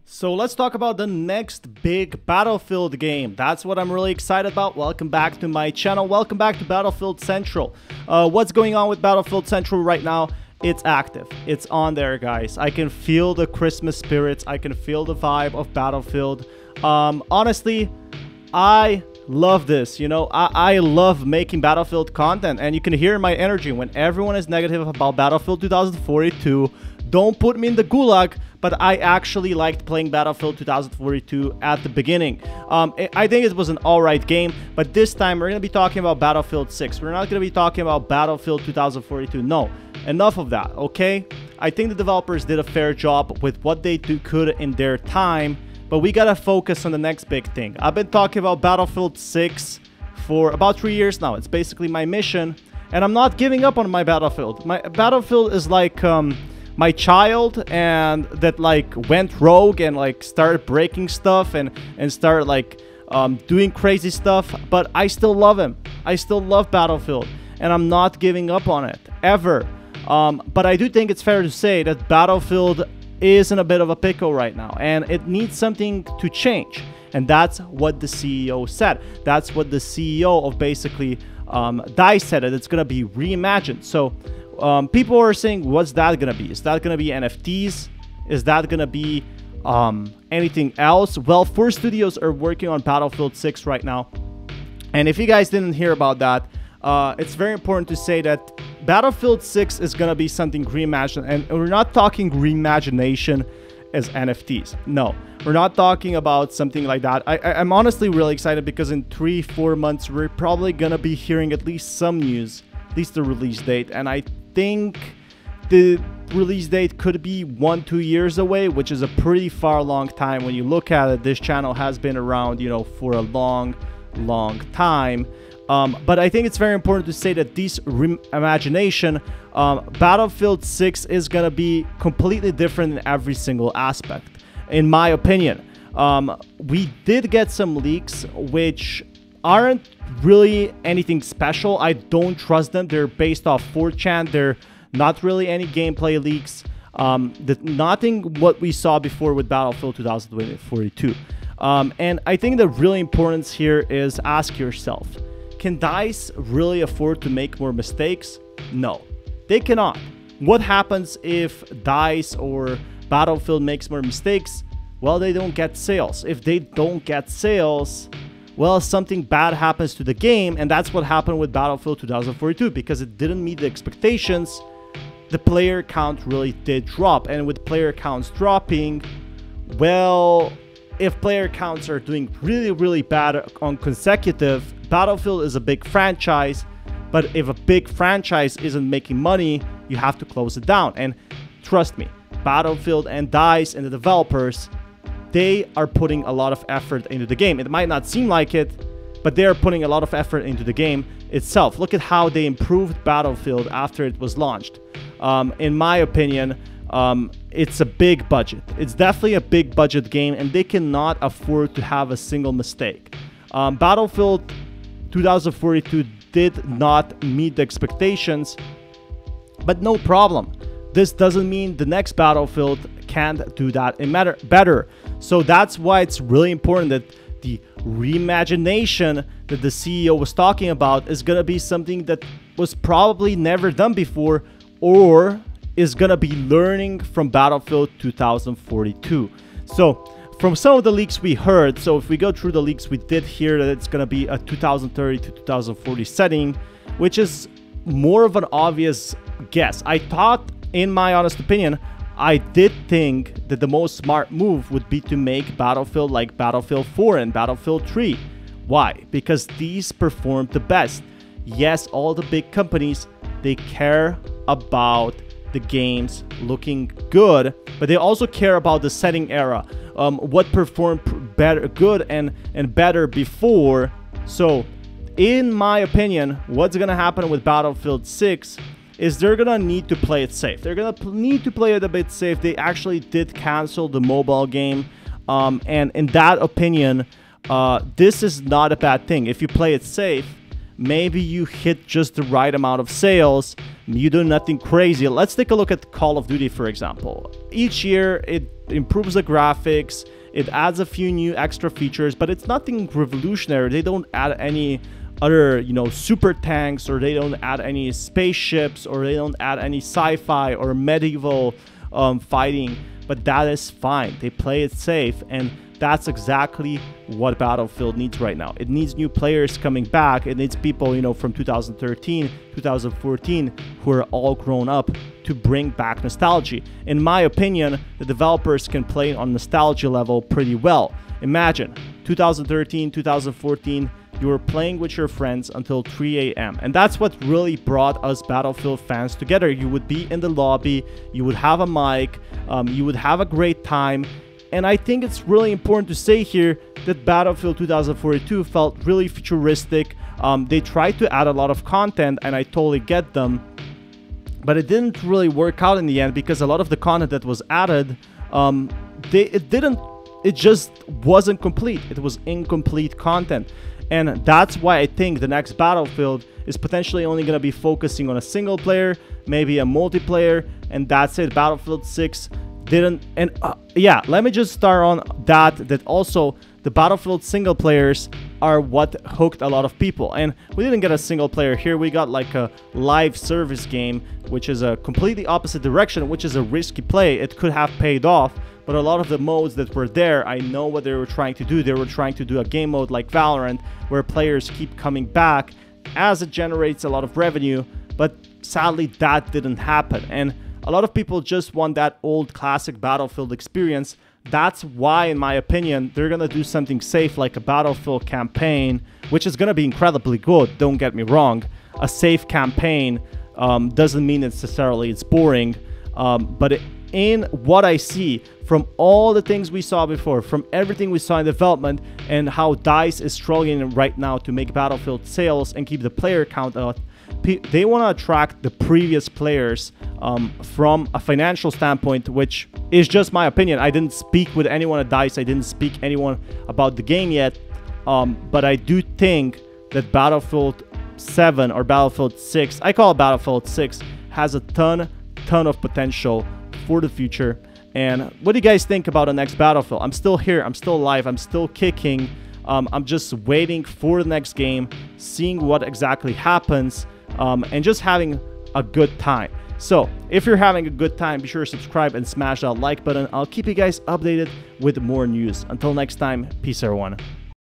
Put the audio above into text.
So let's talk about the next big Battlefield game. That's what I'm really excited about. Welcome back to my channel. Welcome back to Battlefield Central. What's going on with Battlefield Central right now? It's active. It's on there, guys. I can feel the Christmas spirits. I can feel the vibe of Battlefield. Honestly, I love this. You know, I love making Battlefield content, and you can hear my energy when everyone is negative about Battlefield 2042. Don't put me in the gulag, but I actually liked playing Battlefield 2042 at the beginning. I think it was an alright game, but this time we're going to be talking about Battlefield 6. We're not going to be talking about Battlefield 2042. No, enough of that, okay? I think the developers did a fair job with what they could in their time, but we got to focus on the next big thing. I've been talking about Battlefield 6 for about 3 years now. It's basically my mission, and I'm not giving up on my Battlefield. My Battlefield is like my child, and that like went rogue and like started breaking stuff and started like doing crazy stuff, but I still love him. I still love Battlefield, and I'm not giving up on it ever. But I do think it's fair to say that Battlefield is in a bit of a pickle right now, and it needs something to change, and that's what the CEO said. That's what the CEO of basically DICE said, that it's gonna be reimagined. So people are saying, what's that gonna be? Is that gonna be NFTs? Is that gonna be anything else? Well, 4 studios are working on Battlefield 6 right now, and if you guys didn't hear about that, it's very important to say that Battlefield 6 is gonna be something reimagined, and we're not talking reimagination as NFTs. No, we're not talking about something like that. I'm honestly really excited because in 3-4 months we're probably gonna be hearing at least some news, at least the release date, and I think the release date could be 1-2 years away, which is a pretty long time. When you look at it, this channel has been around, you know, for a long time. But I think it's very important to say that this reimagination, Battlefield 6 is gonna be completely different in every single aspect, in my opinion. We did get some leaks which aren't really anything special. I don't trust them. They're based off 4chan. They're not really any gameplay leaks. Nothing what we saw before with Battlefield 2042. And I think the really importance here is ask yourself, can DICE really afford to make more mistakes? No, they cannot. What happens if DICE or Battlefield makes more mistakes? Well, they don't get sales. If they don't get sales, well, something bad happens to the game, and that's what happened with Battlefield 2042. Because it didn't meet the expectations, the player count really did drop, and with player counts dropping, well, if player counts are doing really bad on consecutive, Battlefield is a big franchise, but if a big franchise isn't making money, you have to close it down. And trust me, Battlefield and DICE and the developers, they are putting a lot of effort into the game. It might not seem like it, but they are putting a lot of effort into the game itself. Look at how they improved Battlefield after it was launched. In my opinion, it's a big budget. It's definitely a big budget game, and they cannot afford to have a single mistake. Battlefield 2042 did not meet the expectations, but no problem. This doesn't mean the next Battlefield can't do that better. So that's why it's really important that the reimagination that the CEO was talking about is gonna be something that was probably never done before, or is gonna be learning from Battlefield 2042. So from some of the leaks we heard, so if we go through the leaks, we did hear that it's gonna be a 2030 to 2040 setting, which is more of an obvious guess. I thought, in my honest opinion, I did think that the most smart move would be to make Battlefield like Battlefield 4 and Battlefield 3. Why? Because these performed the best. Yes, all the big companies, they care about the games looking good, but they also care about the setting era, what performed good and better before. So in my opinion, what's gonna happen with Battlefield 6 is they're gonna need to play it safe. They're gonna need to play it a bit safe. They actually did cancel the mobile game, and in that opinion, this is not a bad thing. If you play it safe, maybe you hit just the right amount of sales, You do nothing crazy. Let's take a look at Call of Duty, for example. Each year, it improves the graphics, it adds a few new extra features, but it's nothing revolutionary. They don't add any other, you know, super tanks, or they don't add any spaceships, or they don't add any sci-fi or medieval fighting, but that is fine. They play it safe, and that's exactly what Battlefield needs right now. It needs new players coming back. It needs people, you know, from 2013, 2014, who are all grown up, to bring back nostalgia. In my opinion, the developers can play on nostalgia level pretty well. Imagine 2013, 2014, you were playing with your friends until 3 a.m. And that's what really brought us Battlefield fans together. You would be in the lobby, you would have a mic, you would have a great time. And I think it's really important to say here that Battlefield 2042 felt really futuristic. They tried to add a lot of content, and I totally get them, but it didn't really work out in the end, because a lot of the content that was added, it just wasn't complete. It was incomplete content. And that's why I think the next Battlefield is potentially only going to be focusing on a single player, maybe a multiplayer, and that's it. Battlefield 6 didn't, and yeah, let me just start on that also the Battlefield single players are what hooked a lot of people. And we didn't get a single player here, we got like a live service game, which is a completely opposite direction, which is a risky play. It could have paid off, but a lot of the modes that were there, I know what they were trying to do. They were trying to do a game mode like Valorant, where players keep coming back as it generates a lot of revenue, but sadly that didn't happen. And a lot of people just want that old classic Battlefield experience. That's why, in my opinion, they're gonna do something safe like a Battlefield campaign, which is gonna be incredibly good, don't get me wrong. A safe campaign doesn't mean necessarily it's boring, but in what I see from all the things we saw before, from everything we saw in development, and how DICE is struggling right now to make Battlefield sales and keep the player count up, they want to attract the previous players from a financial standpoint, which is just my opinion. I didn't speak with anyone at DICE. I didn't speak anyone about the game yet, but I do think that Battlefield 7 or Battlefield 6, I call it Battlefield 6, has a ton of potential for the future. And what do you guys think about the next Battlefield? I'm still here, I'm still alive, I'm still kicking. I'm just waiting for the next game, seeing what exactly happens, and just having a good time. So if you're having a good time, be sure to subscribe and smash that like button. I'll keep you guys updated with more news. Until next time, peace everyone.